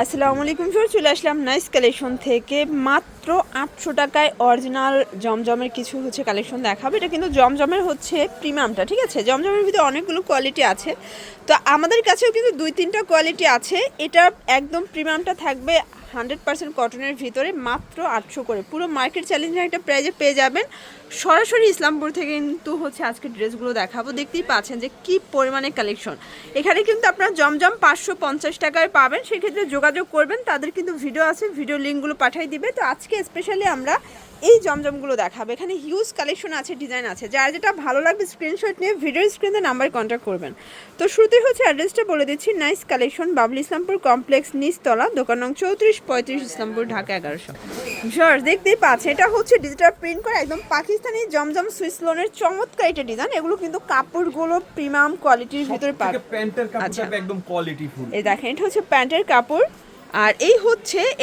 আসসালামু আলাইকুম স্যার, চলে আসলাম নাইস কালেকশন থেকে। মাত্র 800 টাকায় অরিজিনাল জমজমের কিছু কালেকশন দেখাবো। এটা কিন্তু জমজমের প্রিমিয়ামটা, ঠিক আছে। জমজমের ভিতরে অনেকগুলো কোয়ালিটি আছে, তো আমাদের কাছেও কিন্তু 2-3টা কোয়ালিটি আছে। এটা একদম প্রিমিয়ামটা থাকবে 100% কটনের ভিতরে, মাত্র 800 করে। পুরো মার্কেট চ্যালেঞ্জিং একটা প্রাইজে পেয়ে যাবেন। সরাসরি ইসলামপুর থেকে কিন্তু আজকে ড্রেসগুলো দেখাবো। দেখতেই পাচ্ছেন যে কি পরিমাণে কালেকশন। এখানে কিন্তু আপনারা জমজম 550 টাকায় পাবেন। সেক্ষেত্রে যোগাযোগ করবেন, তাদের কিন্তু ভিডিও আছে, ভিডিও লিঙ্কগুলো পাঠিয়ে দিবে। তো আজকে স্পেশালি আমরা এই জমজমগুলো দেখাবো। এখানে হিউজ কালেকশন আছে, ডিজাইন আছে। যার যেটা ভালো লাগবে স্ক্রিনশট নিয়ে ভিডিওর স্ক্রিনে নাম্বার কন্ট্যাক্ট করবেন। তো শুরুতেই অ্যাড্রেসটা বলে দিচ্ছি, nice collection, Babul Islampur complex, নিচতলা, দোকান নং 3435, ইসলামপুর, ঢাকা 1100। জর্জ দেখতেই পাচ্ছেন, এটা ডিজিটাল প্রিন্ট করে একদম পাকিস্তানি জমজম সুইস লোনের চমৎকার এটা ডিজাইন। এগুলো কিন্তু কাপড়গুলো প্রিমিয়াম কোয়ালিটির ভিতরে পাবেন। প্যান্টের কাপড়টা একদম কোয়ালিটি ফুল। এই দেখেন, এটা প্যান্টের কাপড়, আর এই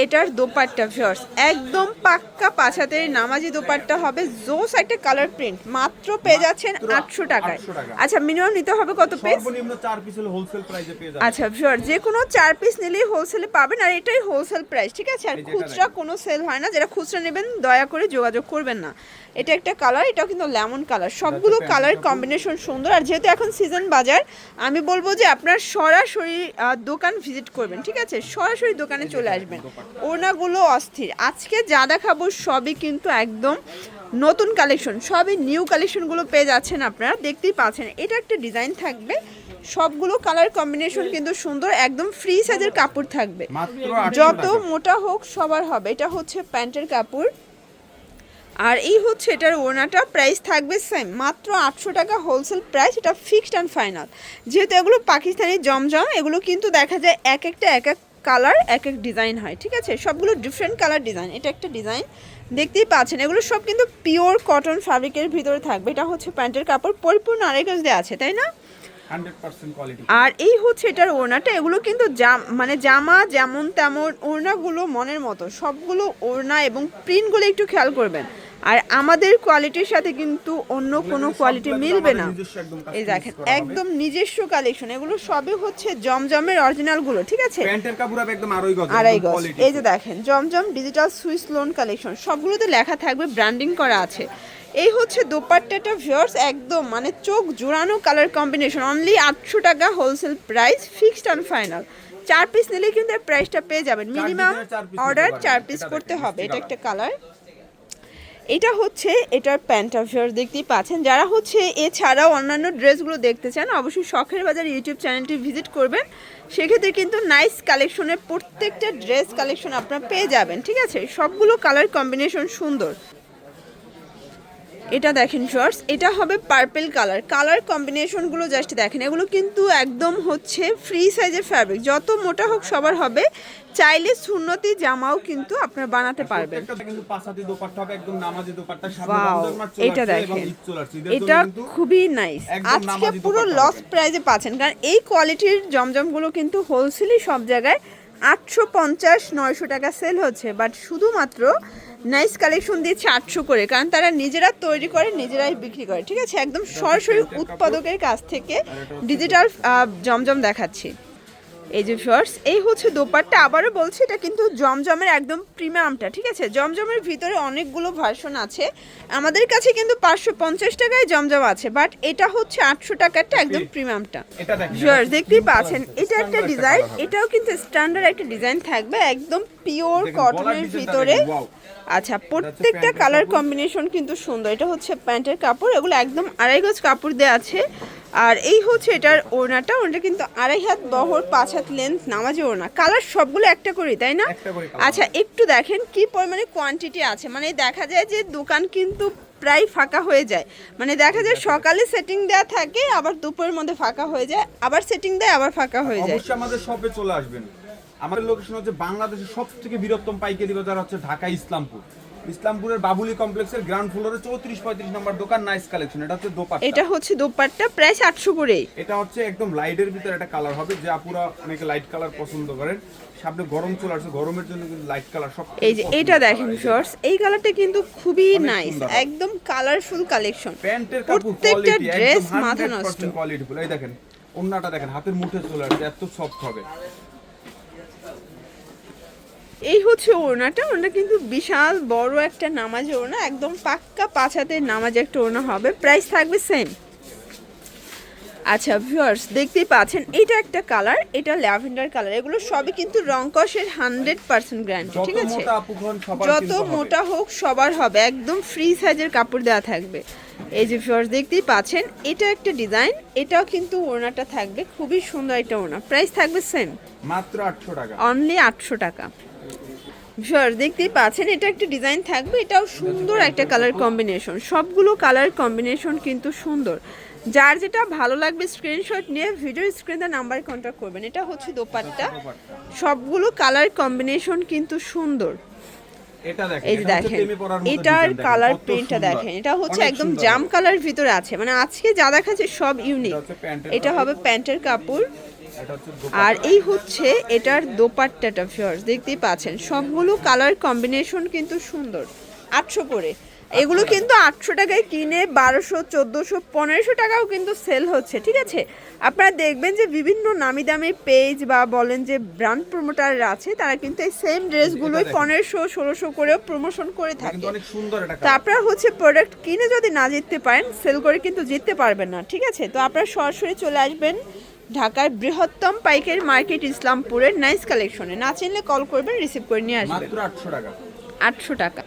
এটার দোপাট্টা। ভিউয়ার্স একদম পাক্কা 5 হাতের নামাজি দোপাট্টা হবে। জোস একটা কালার প্রিন্ট, মাত্র পেয়ে যাচ্ছেন 800 টাকায়। আচ্ছা, মিনিমাম নিতে হবে কত পিস? সর্বনিম্ন 4 পিস হলে হোলসেল প্রাইসে পেয়ে যাবেন। আচ্ছা ভিউয়ার, যে কোনো 4 পিস নিলেই হোলসেলে পাবেন, আর এটাই হোলসেল প্রাইস, ঠিক আছে। আর খুচরা কোনো সেল হয় না। যারা খুচরা নেবেন দয়া করে যোগাযোগ করবেন না। এটা একটা কালার, এটাও কিন্তু লেমন কালার। সবগুলো কালার কম্বিনেশন সুন্দর। আর যেহেতু এখন সিজন বাজার, আমি বলবো যে আপনার সরাসরি দোকান ভিজিট করবেন, ঠিক আছে। সরাসরি দোকানে চলে আসবেন। ওড়নাগুলো অস্থির। আজকে যা দেখাবো সবই কিন্তু একদম নতুন কালেকশন, সবই নিউ কালেকশনগুলো পেয়ে যাচ্ছেন আপনারা। দেখতেই পাচ্ছেন, এটা একটা ডিজাইন থাকবে। সবগুলো কালার কম্বিনেশন কিন্তু সুন্দর, একদম ফ্রি সাইজের কাপড় থাকবে, যত মোটা হোক সবার হবে। এটা প্যান্টের কাপড়, আর এই এটার ওড়নাটা। প্রাইস থাকবে সেম, মাত্র 800 টাকা হোলসেল প্রাইস। এটা ফিক্সড অ্যান্ড ফাইনাল। যেহেতু এগুলো পাকিস্তানি জমজম, এগুলো কিন্তু দেখা যায় এক একটা এক এক কালার, এক এক ডিজাইন হয়, ঠিক আছে। সবগুলো ডিফারেন্ট কালার ডিজাইন। এটা একটা ডিজাইন, দেখতেই পাচ্ছেন। এগুলো সব কিন্তু পিওর কটন ফ্যাব্রিকের ভিতরে থাকবে। এটা প্যান্টের কাপড়, পরিপূর্ণ আড়াই গজ দেওয়া আছে, তাই না? 100% কোয়ালিটি। আর এই এটার ওড়নাটা। এগুলো কিন্তু জামা যেমন তেমন, ওড়নাগুলো মনের মতো। সবগুলো ওড়না এবং প্রিন্টগুলো একটু খেয়াল করবেন। আর আমাদের কোয়ালিটির সাথে কিন্তু অন্য কোনো কোয়ালিটি মিলবে না। এই দেখেন, একদম নিজস্ব কালেকশন। এগুলো সবই জমজমের অরিজিনালগুলো, ঠিক আছে। প্যান্টের কাপড় একদম আড়াই গজ। এই যে দেখেন, জমজম ডিজিটাল সুইস লোন কালেকশন। সবগুলোতে লেখা থাকবে, ব্র্যান্ডিং করা আছে। এই দোপাট্টাটা ভিউয়ার্স একদম চোখ জোড়ানো কালার কম্বিনেশন। অনলি 800 টাকা wholesale price, fixed and final. 4 piece নিলে কিন্তু এর প্রাইসটা পেয়ে যাবেন। মিনিমাম অর্ডার 4 পিস করতে হবে। এটা একটা কালার। এটা এটার প্যান্টটা। ভিউয়ার্স দেখতেই পাচ্ছেন। যারা এছাড়াও অন্যান্য ড্রেসগুলো দেখতে চান, অবশ্যই শখের বাজার ইউটিউব চ্যানেলটি ভিজিট করবেন। সেক্ষেত্রে কিন্তু নাইস কালেকশনের প্রত্যেকটা ড্রেস কালেকশন আপনারা পেয়ে যাবেন, ঠিক আছে। সবগুলো কালার কম্বিনেশন সুন্দর। এটা দেখেন শর্টস, এটা হবে পার্পল কালার। কালার কম্বিনেশনগুলো জাস্ট দেখেন। এগুলো কিন্তু একদম ফ্রি সাইজের ফ্যাব্রিক, যত মোটা হোক সবার হবে। চাইলে সুন্নতি জামাও কিন্তু আপনারা বানাতে পারবেন। এটা দেখেন, এটা খুবই নাইস। আজকে পুরো লস প্রাইজে পাচ্ছেন, কারণ এই কোয়ালিটির জমজমগুলো কিন্তু হোলসেলই সব জায়গায় 850-900 টাকা সেল হচ্ছে। বাট শুধুমাত্র নাইস কালেকশন দিচ্ছে 800 করে, কারণ তারা নিজেরা তৈরি করে, নিজেরাই বিক্রি করে, ঠিক আছে। একদম সরাসরি উৎপাদকের কাছ থেকে ডিজিটাল জমজম দেখাচ্ছি। এই যে শর্টস, এই দোপাট্টা। আবারও বলছি, এটা কিন্তু জমজমের একদম প্রিমিয়ামটা, ঠিক আছে। জমজমের ভিতরে অনেকগুলো ভার্সন আছে। আমাদের কাছে কিন্তু 550 টাকায় জমজম আছে, বাট এটা 800 টাকারটা, একদম প্রিমিয়ামটা। শর্টস দেখতেই পাচ্ছেন, এটা একটা ডিজাইন। এটাও কিন্তু স্ট্যান্ডার্ড একটা ডিজাইন থাকবে, একদম পিওর কটনের ভিতরে। আচ্ছা, প্রত্যেকটা কালার কম্বিনেশন কিন্তু সুন্দর। এটা প্যান্টের কাপড়। এগুলো একদম আড়াই গজ কাপড় দেওয়া আছে। আর এই এটার ওড়নাটা। ওটা কিন্তু 2.5 হাত বহর, 5 হাত লেন্থ নামাজি ওড়না। কালার সবগুলো একটা করেই, তাই না? আচ্ছা, একটু দেখেন কি পরিমাণে কোয়ান্টিটি আছে। দেখা যায় যে দোকান কিন্তু প্রায় ফাঁকা হয়ে যায়। দেখা যায় সকালে সেটিং দেওয়া থাকে, আবার দুপুরের মধ্যে ফাঁকা হয়ে যায়, আবার সেটিং দেয়, আবার ফাঁকা হয়ে যায়। অবশ্যই আমাদের শপে চলে আসবেন। আমাদের লোকেশন বাংলাদেশের সবথেকে বৃহত্তম পাইকারি বাজার ঢাকা ইসলামপুর। ইসলামপুরের বাবুলি কমপ্লেক্সের গ্রাউন্ড ফ্লোরে 34-35 নম্বর দোকান, নাইস কালেকশন। এটা দোপাট্টা। এটা দোপাট্টা, প্রাইস 800 করে। এটা একদম লাইটের ভিতরে একটা কালার হবে, যা পুরো অনেকে লাইট কালার পছন্দ করেন। সামনে গরম চলে আসছে, গরমের জন্য কিন্তু লাইট কালার সব। এই যে এটা দেখেন শর্টস, এই কালারটা কিন্তু খুবই নাইস, একদম কালারফুল কালেকশন। প্যান্টের কাপড়, প্রত্যেকটা ড্রেস মাথা নষ্ট কোয়ালিটিফুল। এই দেখেন ওন্নাটা দেখেন, হাতের মুঠে চলে আসছে, এত সফট হবে। এই হচ্ছে ওড়নাটা, ওড়না কিন্তু বিশাল বড় একটা নামাজ ওড়না, একদম পাক্কা 5 হাতের নামাজ একটা ওড়না হবে, প্রাইস থাকবে সেম। আচ্ছা ভিউয়ার্স দেখতেই পাচ্ছেন এটা একটা কালার, এটা ল্যাভেন্ডার কালার, এগুলো সবই কিন্তু রং কষের 100% গ্যারান্টি, ঠিক আছে? যত মোটা হোক সবার হবে, একদম ফ্রি সাইজের কাপড় দেওয়া থাকবে। এই যে ভিউয়ার্স দেখতেই পাচ্ছেন এটা একটা ডিজাইন, এটাও কিন্তু ওড়নাটা থাকবে খুবই সুন্দর একটা ওড়না, প্রাইস থাকবে সেম মাত্র 800 টাকা, অনলি 800 টাকা। ভিউয়ার্স দেখতেই পাচ্ছেন এটা একটা ডিজাইন থাকবে, এটাও সুন্দর একটা কালার কম্বিনেশন, সবগুলো কালার কম্বিনেশন কিন্তু সুন্দর। যার যেটা ভালো লাগবে স্ক্রিনশট নিয়ে ভিডিও স্ক্রিনে নাম্বারে কন্ট্যাক্ট করবেন। এটা হচ্ছে দোপাট্টা, সবগুলো কালার কম্বিনেশন কিন্তু সুন্দর। এটা দেখেন, এই যে দেখেন এটার কালার প্রিন্টটা দেখেন, এটা হচ্ছে একদম জাম কালার ভিতরে আছে, মানে আজকে যা দেখাচ্ছে সব ইউনিক। এটা হবে প্যান্টের কাপড়, আর এই হচ্ছে এটার দোপাট্টাটা। ভিউয়ার্স দেখতেই পাচ্ছেন সবগুলো কালার কম্বিনেশন কিন্তু সুন্দর। 800 করে এগুলো কিন্তু 800 টাকায় কিনে 1200, 1400, 1500 টাকাও কিন্তু সেল হচ্ছে, ঠিক আছে? আপনারা দেখবেন যে বিভিন্ন নামি দামি পেজ বা বলেন যে ব্র্যান্ড প্রমোটার আছে, তারা কিন্তু এই সেম ড্রেসগুলোই 1500, 1600 করেও প্রমোশন করে থাকে। তো আপনারা হচ্ছে প্রোডাক্ট কিনে যদি না জিততে পারেন, সেল করে কিন্তু জিততে পারবেন না, ঠিক আছে? তো আপনারা সরাসরি চলে আসবেন ঢাকার বৃহত্তম পাইকারি মার্কেট ইসলামপুরের নাইস কালেকশনে। না চিনলে কল করবেন, রিসিভ করে নিয়ে আসবেন। মাত্র 800 টাকা, 800 টাকা।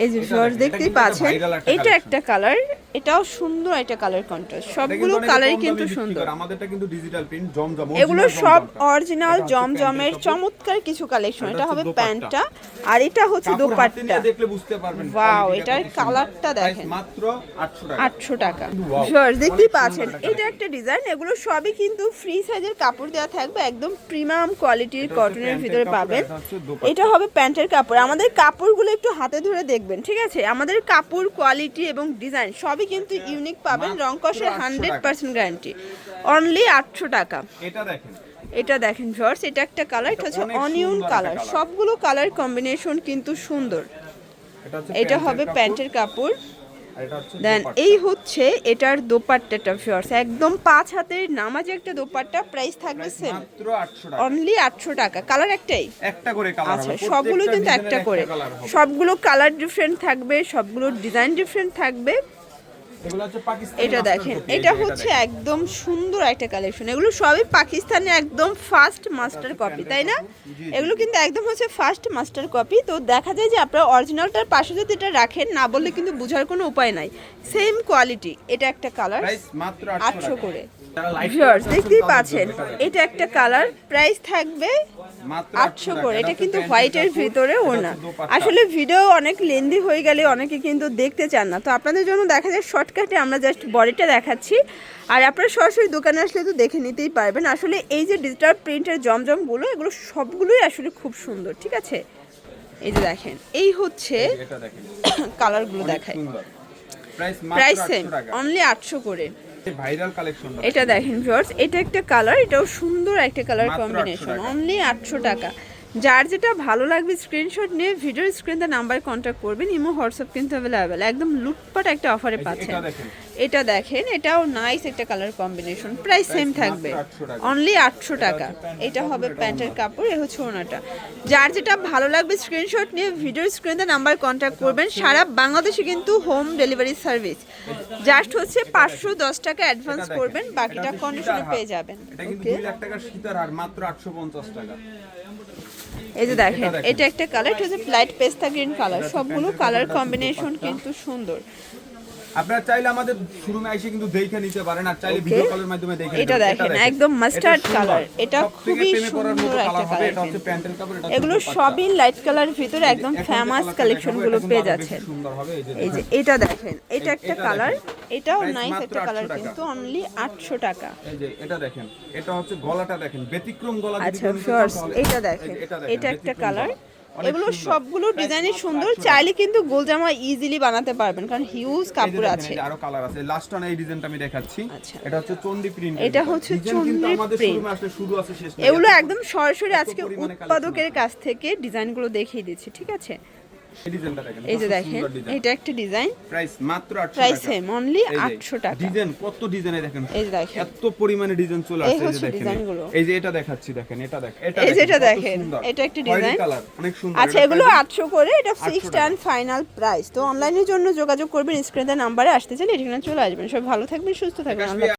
এই যে ভিউয়ার্স দেখতেই পাচ্ছেন এটা একটা কালার, এটাও সুন্দর একটা কালার কন্ট্রাস্ট, সবগুলো কালারই কিন্তু সুন্দর। আমাদেরটা কিন্তু ডিজিটাল প্রিন্ট জমজম, এগুলো সব অরিজিনাল জমজমের চমৎকার কিছু কালেকশন। এটা হবে প্যান্টটা, আর এটা হচ্ছে দোপাট্টা। দেখলে বুঝতে পারবেন ওয়াও, এটার কালারটা দেখেন, মাত্র 800 টাকা, 800 টাকা। ভিউয়ার্স দেখতেই পাচ্ছেন এটা একটা ডিজাইন, এগুলো সবই কিন্তু ফ্রি সাইজের কাপড় দেওয়া থাকবে, একদম প্রিমিয়াম কোয়ালিটির কটনের ভিতরে পাবেন। এটা হবে প্যান্টের কাপড়। আমাদের কাপড়গুলো একটু হাতে ধরে দেখবেন, ঠিক আছে? আমাদের কাপড় কোয়ালিটি এবং ডিজাইন সবই কিন্তু ইউনিক পাবেন, রং কষের 100% গ্যারান্টি, অনলি 800 টাকা। এটা দেখেন ভিউয়ার্স, এটা একটা কালার, এটা হচ্ছে অনিয়ন কালার, সবগুলো কালার কম্বিনেশন কিন্তু সুন্দর। এটা হবে প্যান্টের কাপড়, দেন এই হচ্ছে এটার দোপাট্টাটা। ভিউয়ার্স একদম 5 হাতের নামাজে একটা দোপাট্টা, প্রাইস থাকবে সেম মাত্র 800 টাকা, অনলি 800 টাকা। কালার একটাই, একটা করে কালার হবে, আচ্ছা সবগুলো কিন্তু একটা করে, সবগুলো কালার ডিফারেন্ট থাকবে, সবগুলো ডিজাইন ডিফারেন্ট থাকবে। এটা দেখেন এটা হচ্ছে একদম সুন্দর একটা কালেকশন, এগুলো সবই পাকিস্তানি একদম ফার্স্ট মাস্টার কপি, তাই না? এগুলো কিন্তু একদম হচ্ছে ফার্স্ট মাস্টার কপি। তো দেখা যায় যে আপনারা অরিজিনালটার পাশে যদি এটা রাখেন, না বললে কিন্তু বোঝার কোনো উপায় নাই। সেম কোয়ালিটি, এটা একটা কালার, মাত্র 800 করে। ভিউয়ার্স দেখতেই পাচ্ছেন এটা একটা কালার, প্রাইস থাকবে 800 করে। এটা কিন্তু হোয়াইটের ভিতরে ওড়না। আসলে ভিডিও অনেক লেন্দি হয়ে গেলে অনেকে কিন্তু দেখতে চান না, তো আপনাদের জন্য দেখা যায় শর্টকাটে আমরা জাস্ট বডিটা দেখাচ্ছি, আর আপনারা সরাসরি দোকানে আসলে তো দেখে নিতেই পারবেন। আসলে এই যে ডিজিটাল প্রিন্টের জমজমগুলো, এগুলো সবগুলোই আসলে খুব সুন্দর, ঠিক আছে? এই যে দেখেন এই হচ্ছে কালারগুলো দেখায়, প্রাইস সেম অনলি 800 করে। ভাইরাল কালেকশন এটা দেখেন ভিউয়ার্স, এটা একটা কালার, এটাও সুন্দর একটা কালার কম্বিনেশন, অনলি 800 টাকা। যার যেটা ভালো লাগবে স্ক্রিনশট নিয়ে ভিডিওর স্ক্রিনে নাম্বার কন্ট্যাক্ট করবেন, ইমো হোয়াটসঅ্যাপ কিন্তু অ্যাভেলেবেল, একদম লুটপাট একটা অফারে পাচ্ছেন। এটা দেখেন এটাও নাইস একটা কালার কম্বিনেশন, প্রাইস সেম থাকবে অনলি 800 টাকা। এটা হবে প্যান্টের কাপড়, এ হচ্ছে ওনাটা। যার যেটা ভালো লাগবে স্ক্রিনশট নিয়ে ভিডিওর স্ক্রিনে নাম্বার কন্ট্যাক্ট করবেন। সারা বাংলাদেশে কিন্তু হোম ডেলিভারি সার্ভিস, জাস্ট হচ্ছে 510 টাকা অ্যাডভান্স করবেন, বাকিটা কন্ডিশনে পেয়ে যাবেন। ওকে, 2 লাখ টাকার সীতার আর মাত্র 850 টাকা। এই যে দেখেন এটা একটা কালার, এটা হচ্ছে লাইট পেস্তা গ্রিন কালার, সবগুলো কালার কম্বিনেশন কিন্তু সুন্দর। আপনারা চাইলে আমাদের শোরুমে এসে কিন্তু দেখে নিতে পারেন, আর চাইলে ভিডিও কলের মাধ্যমে দেখে নিতে পারেন। এটা দেখেন একদম মাস্টার্ড কালার, এটা খুবই সুন্দর একটা কালার। এটা হচ্ছে প্যান্টের কাপড়, এটা এগুলো সবই লাইট কালার ভিতরে একদম ফেমাস কালেকশনগুলো পেয়ে যাচ্ছেন। এই যে এটা দেখেন এটা একটা কালার, এটাও নাইস একটা কালার, কিন্তু অনলি 800 টাকা। এই যে এটা দেখেন, এটা হচ্ছে গলাটা দেখেন, ব্যতিক্রম গলা। আচ্ছা ফার্স্ট এটা দেখেন, এটা একটা কালার, এগুলো সবগুলো ডিজাইনই সুন্দর, চাইলে কিন্তু গোল জামা ইজিলি বানাতে পারবেন, কারণ হিউজ কাপড় আছে। আরো কালার আছে, লাস্ট অন এই ডিজাইনটা আমি দেখাচ্ছি। এটা হচ্ছে চন্ডি প্রিন্ট, এটা হচ্ছে চন্ডি প্রিন্ট। আসলে শুরু আছে শেষ নেই, এগুলো একদম সরাসরি আজকে উৎপাদকের কাছ থেকে ডিজাইনগুলো দেখিয়ে দিচ্ছি, ঠিক আছে? এই ডিজাইনটা দেখেন, এই যে কত দেখেন সুন্দর ডিজাইন। এটা একটা ডিজাইন, প্রাইস মাত্র 800 টাকা। প্রাইস সেম অনলি এই যে 800 টাকা। ডিজাইন, কত ডিজাইনে দেখেন, এই যে দেখেন এত পরিমাণে ডিজাইন চলে এই আসছে। এই হচ্ছে যে দেখেন, ডিজাইনগুলো। এই যে এটা দেখাচ্ছি, দেখেন এটা দেখেন, এই যে এটা কত দেখেন, সুন্দর। এটা একটা খয়েরি ডিজাইন। কালার, অনেক সুন্দর। আচ্ছা এটা এগুলো প্রাইস 800 করে, এটা 800 ফিক্সড টাকা। And final price. তো অনলাইনের জন্য যোগাযোগ করবেন, স্ক্রিনে নাম্বারে আসতে চাইলে এখানে চলে আসবেন। সবাই ভালো থাকবেন, সুস্থ থাকবেন। বিকাশ আল্লাহ